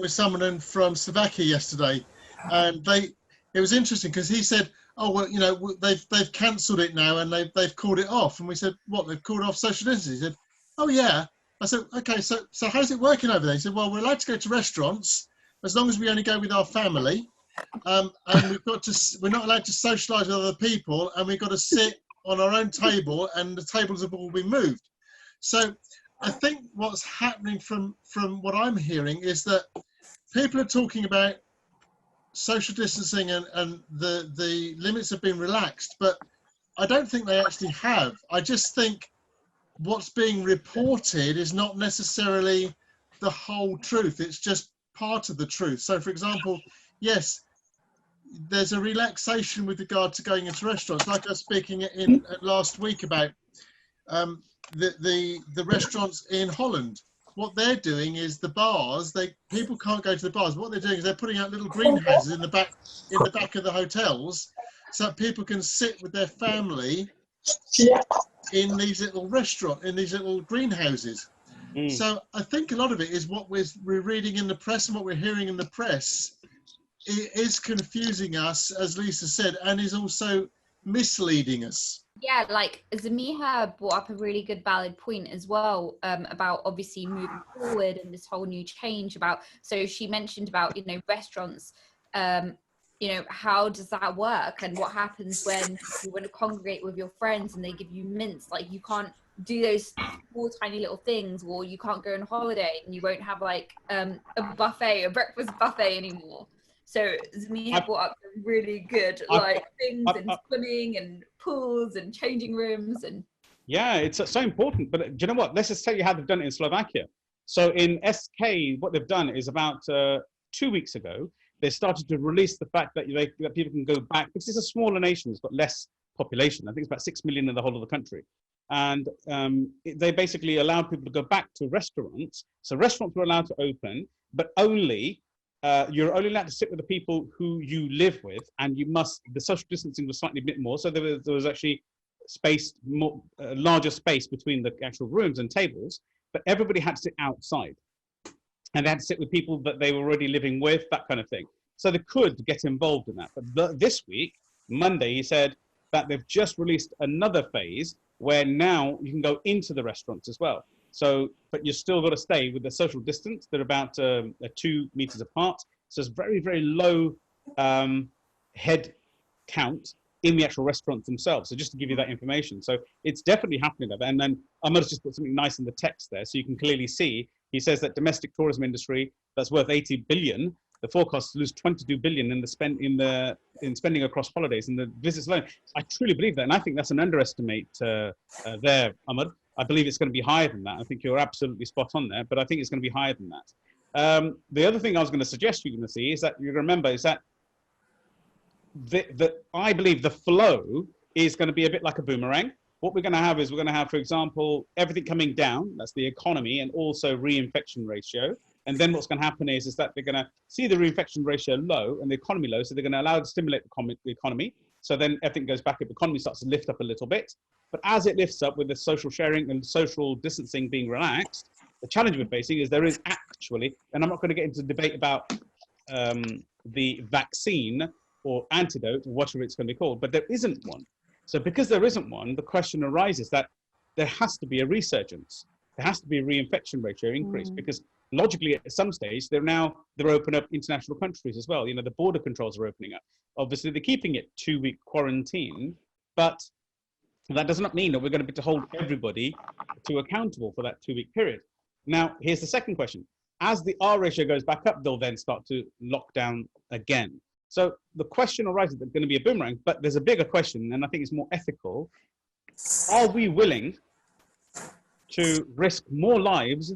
with someone from Slovakia yesterday, and it was interesting because he said, "Oh well, you know, they've cancelled it now and they've called it off." And we said, "What? They've called off social distancing?" He said, "Oh yeah." I said, "Okay, so how's it working over there?" He said, "Well, we're allowed to go to restaurants as long as we only go with our family, and we're not allowed to socialise with other people, and we've got to sit on our own table, and the tables have all been moved." So I think what's happening from what I'm hearing is that people are talking about social distancing and the limits have been relaxed, but I don't think they actually have. I just think what's being reported is not necessarily the whole truth. It's just part of the truth. So for example, yes, there's a relaxation with regard to going into restaurants. Like I was speaking in last week about the restaurants in Holland. What they're doing is the bars, people can't go to the bars. What they're doing is they're putting out little greenhouses in the back of the hotels so that people can sit with their family in these little greenhouses. So I think a lot of it is what we're reading in the press and what we're hearing in the press is confusing us, as Lisa said, and is also misleading us. Yeah, like Zamiha brought up a really good valid point as well, about obviously moving forward and this whole new change so she mentioned about, you know, restaurants, you know, how does that work and what happens when you want to congregate with your friends and they give you mints, like you can't do those small tiny little things, or you can't go on holiday and you won't have like a breakfast buffet anymore. So Zamiha brought up some really good things and swimming and pools and changing rooms and. Yeah, it's so important. But do you know what? Let's just tell you how they've done it in Slovakia. So in SK, what they've done is about 2 weeks ago, they started to release the fact that that people can go back, because it's a smaller nation, it's got less population. I think it's about 6 million in the whole of the country. And they basically allowed people to go back to restaurants. So restaurants were allowed to open, but you're only allowed to sit with the people who you live with, and the social distancing was slightly a bit more. So there was actually larger space between the actual rooms and tables, but everybody had to sit outside. And they had to sit with people that they were already living with, that kind of thing. So they could get involved in that. But this week, Monday, he said that they've just released another phase where now you can go into the restaurants as well. So, but you're still got to stay with the social distance. They're about 2 meters apart. So it's very, very low head count in the actual restaurants themselves. So just to give you that information. So it's definitely happening there. And then Ahmad's just put something nice in the text there, so you can clearly see. He says that domestic tourism industry that's worth 80 billion, the forecast to lose 22 billion in spending across holidays and the visits alone. I truly believe that, and I think that's an underestimate there, Ahmad. I believe it's going to be higher than that. I think you're absolutely spot on there, but I think it's going to be higher than that. The other thing I was going to suggest you're going to see is that you remember is that I believe the flow is going to be a bit like a boomerang. What we're going to have is we're going to have, for example, everything coming down. That's the economy and also reinfection ratio. And then what's going to happen is that they're going to see the reinfection ratio low and the economy low. So they're going to allow it to stimulate the economy. So then everything goes back up. The economy starts to lift up a little bit. But as it lifts up with the social sharing and social distancing being relaxed, the challenge we're facing is there is actually, and I'm not going to get into debate about the vaccine or antidote, or whatever it's going to be called, but there isn't one. So because there isn't one, the question arises that there has to be a resurgence. There has to be a reinfection ratio increase, because logically at some stage, they're opening up international countries as well. You know, the border controls are opening up. Obviously, they're keeping it 2-week quarantine, but that does not mean that we're going to be to hold everybody to accountable for that 2-week period. Now, here's the second question. As the R ratio goes back up, they'll then start to lock down again. So the question arises, there's going to be a boomerang, but there's a bigger question, and I think it's more ethical. Are we willing to risk more lives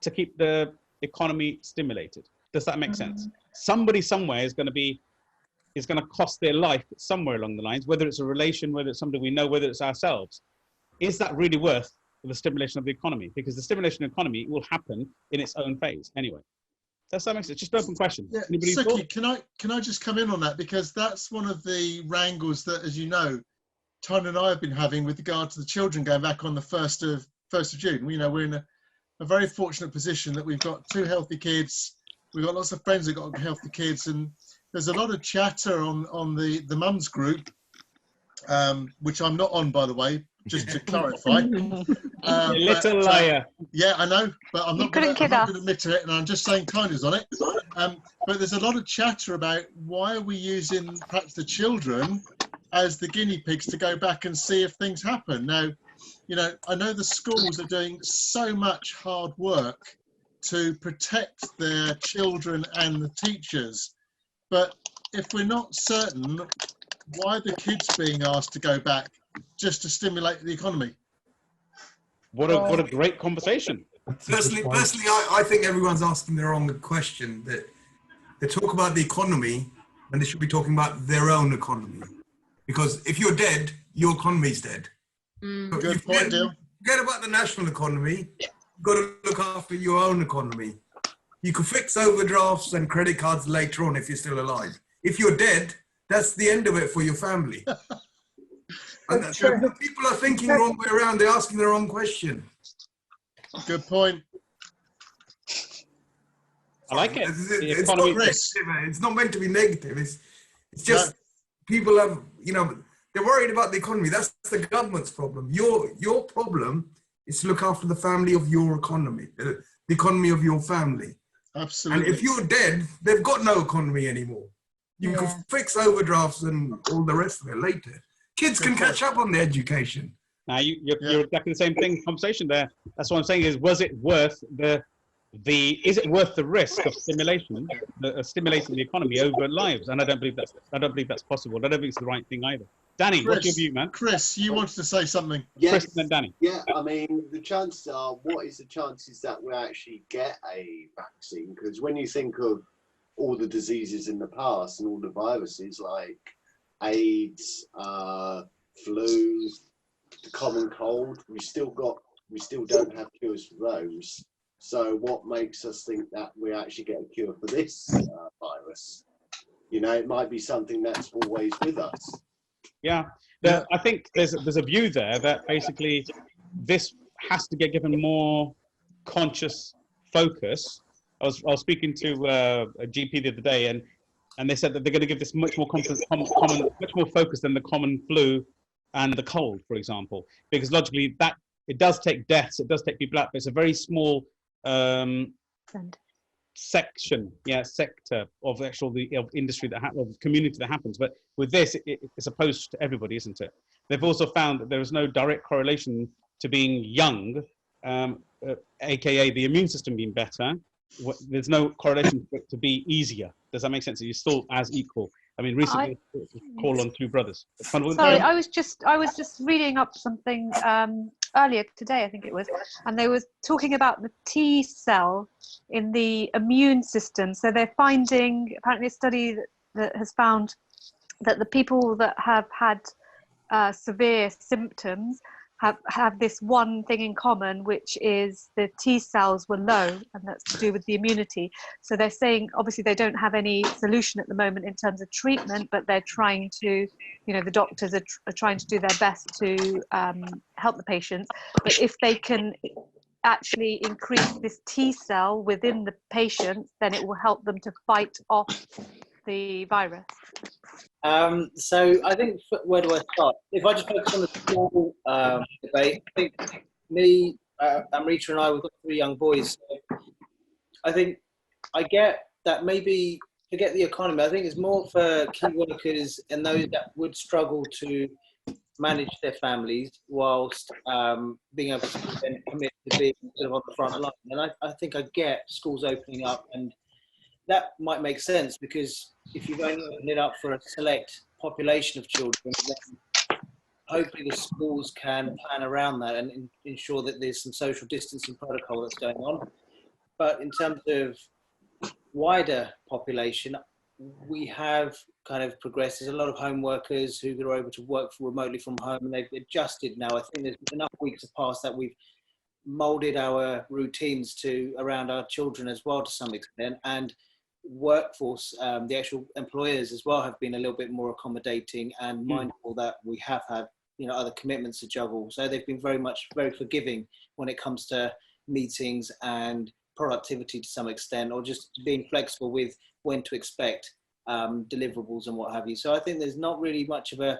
to keep the economy stimulated? Does that make sense? Somebody somewhere is going to cost their life somewhere along the lines, whether it's a relation, whether it's somebody we know, whether it's ourselves. Is that really worth the stimulation of the economy? Because the stimulation of the economy will happen in its own phase anyway. Does that make sense? Just an open question. Yeah, Sukhi, can I just come in on that? Because that's one of the wrangles that, as you know, Tanya and I have been having with regard to the children going back on the 1st of June. You know, we're in a very fortunate position that we've got 2 healthy kids. we've got lots of friends who've got healthy kids, and there's a lot of chatter on the mums group, which I'm not on, by the way, just to clarify. Little liar. Yeah, I know, but I'm not going to admit to it, and I'm just saying Tinder's on it. But there's a lot of chatter about why are we using perhaps the children as the guinea pigs to go back and see if things happen. Now, you know, I know the schools are doing so much hard work to protect their children and the teachers, but if we're not certain, why are the kids being asked to go back just to stimulate the economy? What a great conversation. Personally, I think everyone's asking the wrong question. That they talk about the economy, and they should be talking about their own economy. Because if you're dead, your economy's dead. Good point, Dale. Forget about the national economy. You've got to look after your own economy. You can fix overdrafts and credit cards later on if you're still alive. If you're dead, that's the end of it for your family. And people are thinking the wrong way around. They're asking the wrong question. Good point. I like it. It's not negative. It's not meant to be negative. It's just people have, you know, they're worried about the economy. That's the government's problem. Your problem is to look after the family of your economy, the economy of your family. Absolutely. And if you're dead, they've got no economy anymore. You can fix overdrafts and all the rest of it later. Kids can catch up on their education. Now you're exactly the same thing. Conversation there. That's what I'm saying. Was it worth is it worth the risk of stimulating the economy over lives? And I don't believe that's possible. I don't think it's the right thing either. Danny, what's your view, man? Chris, you wanted to say something. Yes. Chris and then Danny. Yeah, I mean, the chances are, what is the chances that we actually get a vaccine? Because when you think of all the diseases in the past and all the viruses like AIDS, flu, the common cold, we still don't have cures for those. So what makes us think that we actually get a cure for this virus? You know, it might be something that's always with us. Yeah, I think there's a view there that basically this has to get given more conscious focus. I was speaking to a GP the other day, and they said that they're going to give this much more much more focus than the common flu and the cold, for example, because logically that it does take deaths, it does take people out, but it's a very small sector of of industry of community that happens. But with this, it's opposed to everybody, isn't it? They've also found that there is no direct correlation to being young, aka the immune system being better. There's no correlation for it to be easier. Does that make sense? You're still as equal. I mean, recently call on two brothers. Sorry, I was just reading up something earlier today, I think it was, and they were talking about the T cell in the immune system. So they're finding, apparently a study that has found that the people that have had severe symptoms have this one thing in common, which is the T cells were low, and that's to do with the immunity. So they're saying, obviously they don't have any solution at the moment in terms of treatment, but they're trying to, you know, the doctors are trying to do their best to help the patients. But if they can actually increase this T cell within the patient, then it will help them to fight off the virus. So I think, where do I start? If I just focus on the school debate, I think me, Amrita and I, we've got 3 young boys. So I think I get that maybe forget the economy. I think it's more for key workers and those that would struggle to manage their families whilst being able to then commit to being sort of on the front line. And I think I get schools opening up, and that might make sense, because if you've only opened it up for a select population of children, then hopefully the schools can plan around that and ensure that there's some social distancing protocol that's going on. But in terms of wider population, we have kind of progressed. There's a lot of home workers who are able to work remotely from home, and they've adjusted now. I think there's enough weeks have passed that we've molded our routines around our children as well to some extent, and workforce, the actual employers as well have been a little bit more accommodating and mindful that we have had, you know, other commitments to juggle. So they've been very forgiving when it comes to meetings and productivity to some extent, or just being flexible with when to expect deliverables and what have you. So I think there's not really much of a,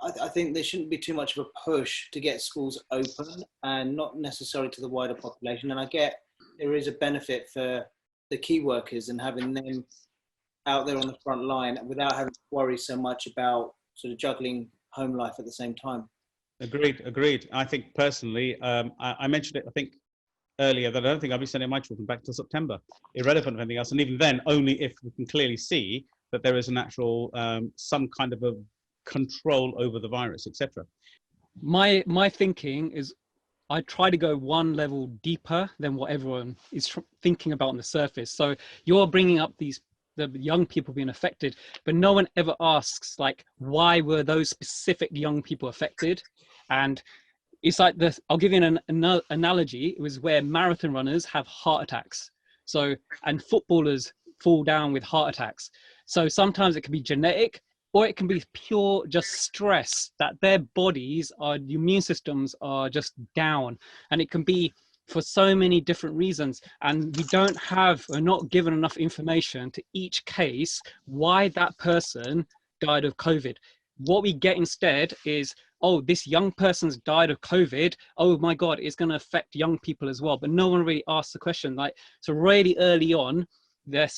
I think there shouldn't be too much of a push to get schools open, and not necessarily to the wider population. And I get there is a benefit for the key workers and having them out there on the front line without having to worry so much about sort of juggling home life at the same time. Agreed. I think personally, I mentioned it, I think, earlier, that I don't think I'll be sending my children back till September, irrelevant of anything else. And even then, only if we can clearly see that there is an actual, some kind of a control over the virus, etc. My thinking is, I try to go one level deeper than what everyone is thinking about on the surface. So you're bringing up the young people being affected, but no one ever asks, like, why were those specific young people affected? And it's like this, I'll give you an analogy. It was where marathon runners have heart attacks. So, and footballers fall down with heart attacks. So sometimes it can be genetic, or it can be pure just stress that their bodies are, the immune systems are just down. And it can be for so many different reasons. And we don't have, or not given enough information to each case why that person died of COVID. What we get instead is, oh, this young person's died of COVID. Oh my God, it's going to affect young people as well. But no one really asked the question. Like, so really early on, they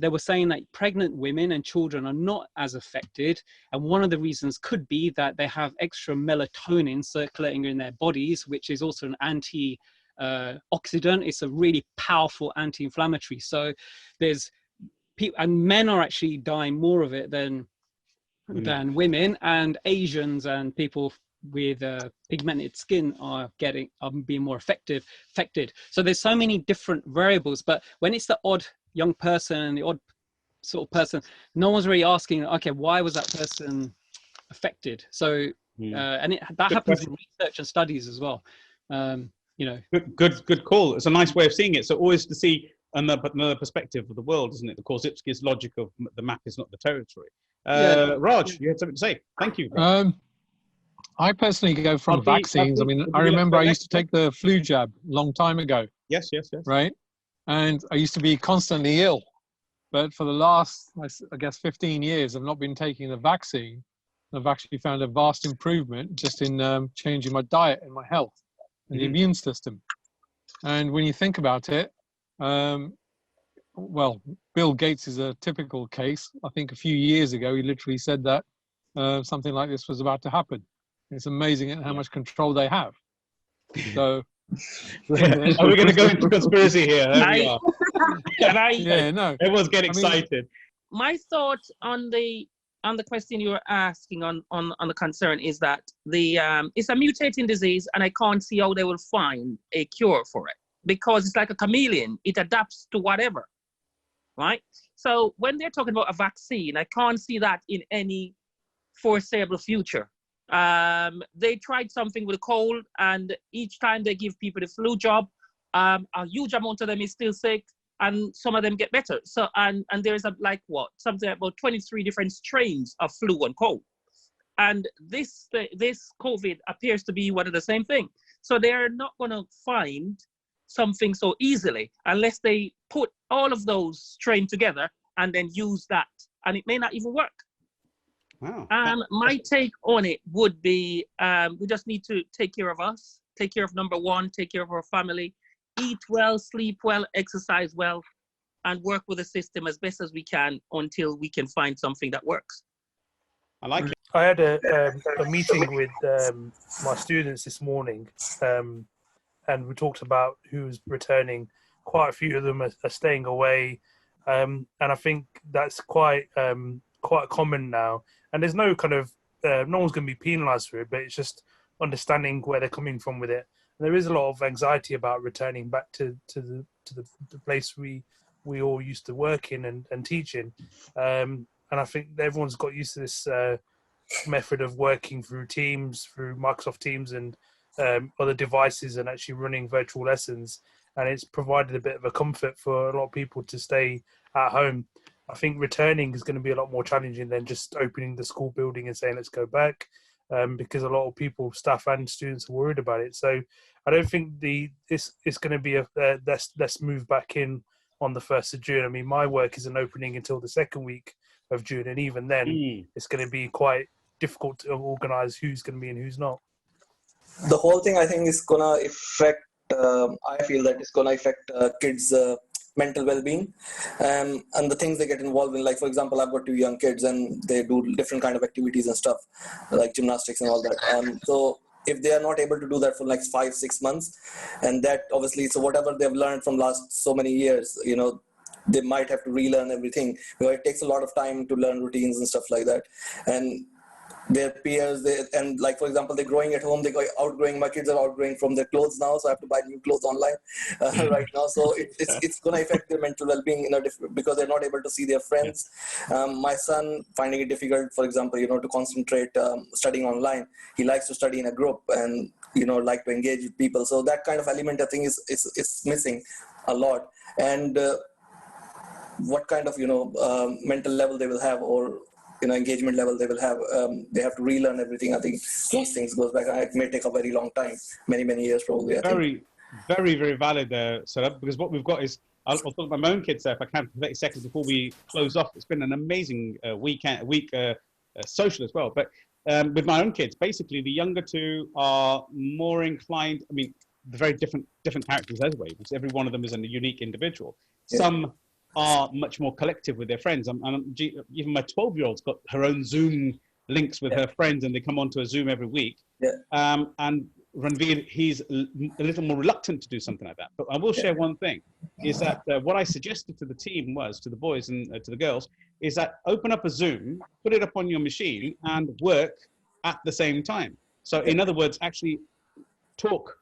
were saying that pregnant women and children are not as affected. And one of the reasons could be that they have extra melatonin circulating in their bodies, which is also an anti-oxidant. It's a really powerful anti-inflammatory. So there's people, and men are actually dying more of it than women, and Asians and people with pigmented skin are being more affected. So there's so many different variables, but when it's the odd young person and the odd sort of person, no one's really asking, okay, why was that person affected? So and that happens in research and studies as well. You know, good call. It's a nice way of seeing it. So always to see another perspective of the world, isn't it? The Korzybski's logic of the map is not the territory. Raj, you had something to say. Thank you. I personally go from vaccines. I mean, I remember I used to take the flu jab a long time ago. Yes. Right? And I used to be constantly ill. But for the last, I guess, 15 years, I've not been taking the vaccine. I've actually found a vast improvement just in changing my diet and my health and the immune system. And when you think about it, well, Bill Gates is a typical case. I think a few years ago, he literally said that something like this was about to happen. It's amazing at how much control they have. So, are we going to go into conspiracy here? There we are. Yeah, no. Everyone's getting excited. My thought on the question you were asking on the concern is that it's a mutating disease, and I can't see how they will find a cure for it, because it's like a chameleon. It adapts to whatever, right? So when they're talking about a vaccine, I can't see that in any foreseeable future. They tried something with a cold, and each time they give people the flu jab, a huge amount of them is still sick, and some of them get better. So and there's something about 23 different strains of flu and cold, and this COVID appears to be one of the same thing. So they're not going to find something so easily unless they put all of those strains together and then use that, and it may not even work. Wow. My take on it would be, we just need to take care of us, take care of number one, take care of our family, eat well, sleep well, exercise well, and work with the system as best as we can until we can find something that works. I like it. I had a meeting with my students this morning, and we talked about who's returning. Quite a few of them are staying away, and I think that's quite common now. And there's no kind of no one's going to be penalised for it, but it's just understanding where they're coming from with it. And there is a lot of anxiety about returning back to the place we all used to work in and teach in. And I think everyone's got used to this method of working through Teams, through Microsoft Teams and other devices, and actually running virtual lessons. And it's provided a bit of a comfort for a lot of people to stay at home. I think returning is going to be a lot more challenging than just opening the school building and saying, let's go back. because a lot of people, staff and students, are worried about it. So I don't think this is going to be let's move back in on the 1st of June. I mean, my work isn't opening until the 2nd week of June, and even then, it's going to be quite difficult to organise who's going to be and who's not. The whole thing, I think, is gonna affect. I feel that it's gonna affect kids' mental well-being, and the things they get involved in. Like, for example, I've got 2 young kids, and they do different kind of activities and stuff, like gymnastics and all that. So if they are not able to do that for like 5-6 months, and that obviously, so whatever they've learned from last so many years, you know, they might have to relearn everything. Because it takes a lot of time to learn routines and stuff like that, and their peers, and like, for example, they're growing at home, outgrowing, my kids are outgrowing from their clothes now, so I have to buy new clothes online right now. So it's going to affect their mental well-being because they're not able to see their friends. My son finding it difficult, for example, you know, to concentrate studying online. He likes to study in a group and, you know, like to engage with people. So that kind of element, I think, is missing a lot. And what kind of, you know, mental level they will have, or, you know, engagement level they will have, they have to relearn everything. I think those things goes back. It may take a very long time, many years probably. I think. Very valid setup, because what we've got is, I'll talk about my own kids there if I can for 30 seconds before we close off. It's been an amazing week social as well. But with my own kids, basically the younger 2 are more inclined. I mean, they're very different characters anyway, because every one of them is a unique individual. Yeah. Some are much more collective with their friends. Even my 12-year-old's got her own Zoom links with her friends, and they come onto a Zoom every week. Yeah. And Ranveer, he's a little more reluctant to do something like that. But I will share one thing, is that what I suggested to the team was, to the boys and to the girls, is that open up a Zoom, put it up on your machine, and work at the same time. So in other words, actually talk,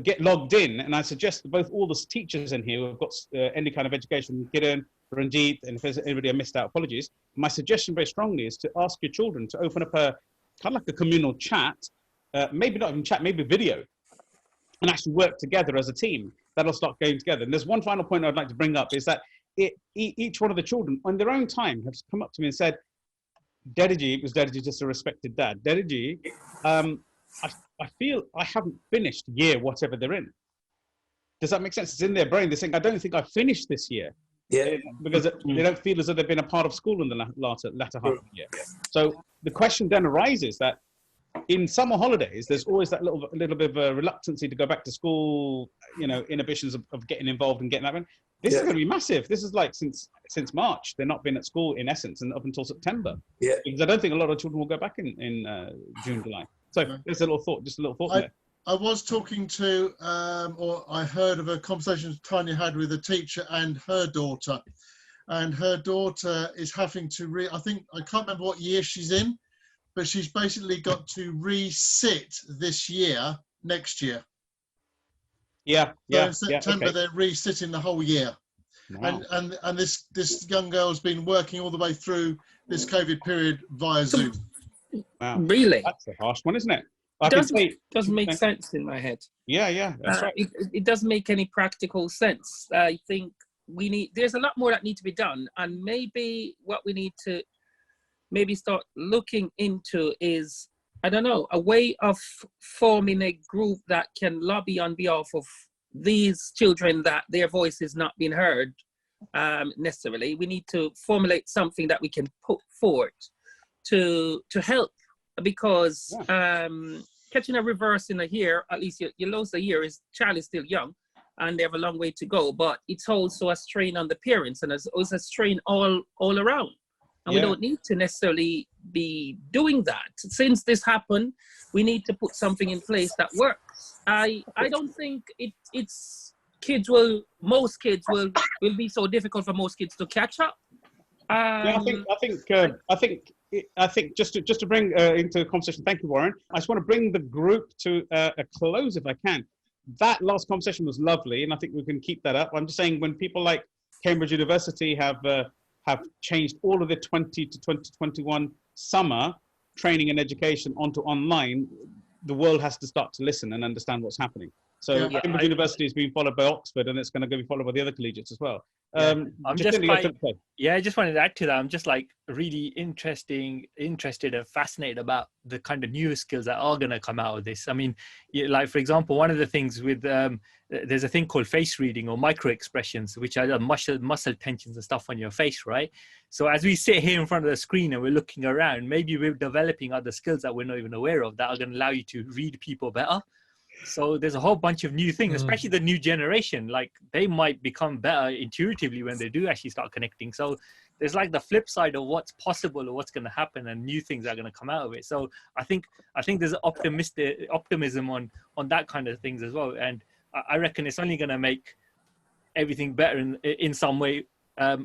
get logged in, and I suggest that both all the teachers in here who have got any kind of education, Kiran, Ranjit, and if there's anybody I missed out, apologies. My suggestion very strongly is to ask your children to open up a kind of like a communal chat, maybe not even chat, maybe video, and actually work together as a team. That'll start going together. And there's one final point I'd like to bring up, is that each one of the children on their own time has come up to me and said, Daddy, was Daddy just a respected dad? Daddy, I feel I haven't finished year whatever they're in. Does that make sense? It's in their brain. They're saying, I don't think I finished this year. Yeah. Because they don't feel as though they've been a part of school in the latter half of the year. So the question then arises that in summer holidays, there's always that little bit of a reluctancy to go back to school, you know, inhibitions of getting involved and getting that one. This is going to be massive. This is like since March, they've not been at school in essence, and up until September. Yeah. Because I don't think a lot of children will go back in June, July. So there's a little thought, just a little thought there. I was talking to, or I heard of a conversation Tanya had with a teacher and her daughter. And her daughter is having to I can't remember what year she's in, but she's basically got to resit this year, next year. Yeah, so in September, they're resitting the whole year. Wow. And this young girl's been working all the way through this COVID period via Zoom. Wow. Really? That's a harsh one, isn't it? Doesn't make sense in my head. Yeah, that's right. It doesn't make any practical sense. I think there's a lot more that need to be done, and maybe what we need to start looking into is, I don't know, a way of forming a group that can lobby on behalf of these children that their voice is not being heard necessarily. We need to formulate something that we can put forward to help, because catching a reverse in a year, at least you lose a year, child is still young and they have a long way to go, but it's also a strain on the parents, and it's also a strain all around. And we don't need to necessarily be doing that. Since this happened, we need to put something in place that works. I don't think most kids will be so difficult for most kids to catch up. I think just to bring into the conversation, thank you, Warren. I just want to bring the group to a close if I can. That last conversation was lovely, and I think we can keep that up. I'm just saying, when people like Cambridge University have changed all of the 20 to 2021 summer training and education onto online, the world has to start to listen and understand what's happening. So Yeah. Cambridge University is being followed by Oxford, and it's going to be followed by the other collegiates as well. I'm just quite, say. I just wanted to add to that. I'm just like really interested and fascinated about the kind of new skills that are going to come out of this. I mean, like for example, one of the things with there's a thing called face reading or micro expressions, which are the muscle tensions and stuff on your face, right? So as we sit here in front of the screen and we're looking around, maybe we're developing other skills that we're not even aware of that are going to allow you to read people better. So there's a whole bunch of new things, especially the new generation. Like they might become better intuitively when they do actually start connecting. So there's like the flip side of what's possible or what's going to happen, and new things are going to come out of it. So I think there's optimism on that kind of things as well. And I reckon it's only going to make everything better in some way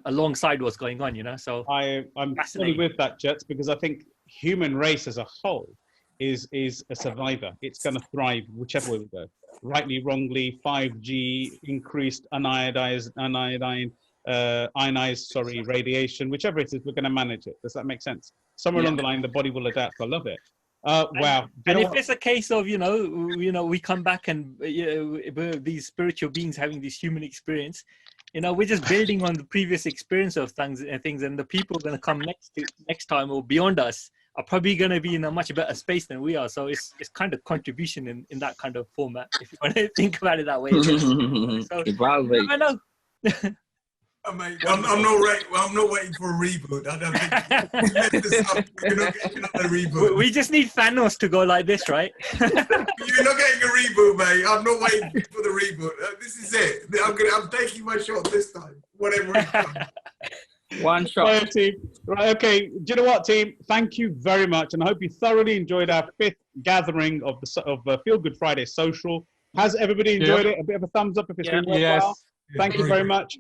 alongside what's going on. You know, so I'm fully with that, Jets, because I think human race as a whole is a survivor. It's going to thrive whichever way we go. Rightly, wrongly, 5G, increased ionized radiation, whichever it is, we're going to manage it. Does that make sense? Somewhere along the line, the body will adapt. I love it. Wow. And if it's a case of, we come back and we're these spiritual beings having this human experience, we're just building on the previous experience of things, and the people going to come next time or beyond us are probably going to be in a much better space than we are. So it's kind of contribution in that kind of format, if you want to think about it that way. So, I know. I'm not waiting for a reboot. I don't think you're not getting a reboot. We just need Thanos to go like this, right? You're not getting a reboot, mate. I'm not waiting for the reboot. This is it. I'm taking my shot this time. Whatever it comes. One shot. Right, team. Right, okay. Do you know what, team? Thank you very much, and I hope you thoroughly enjoyed our 5th gathering of Feel Good Friday Social. Has everybody enjoyed it? A bit of a thumbs up if it's been worthwhile. Yes. Thank you very much.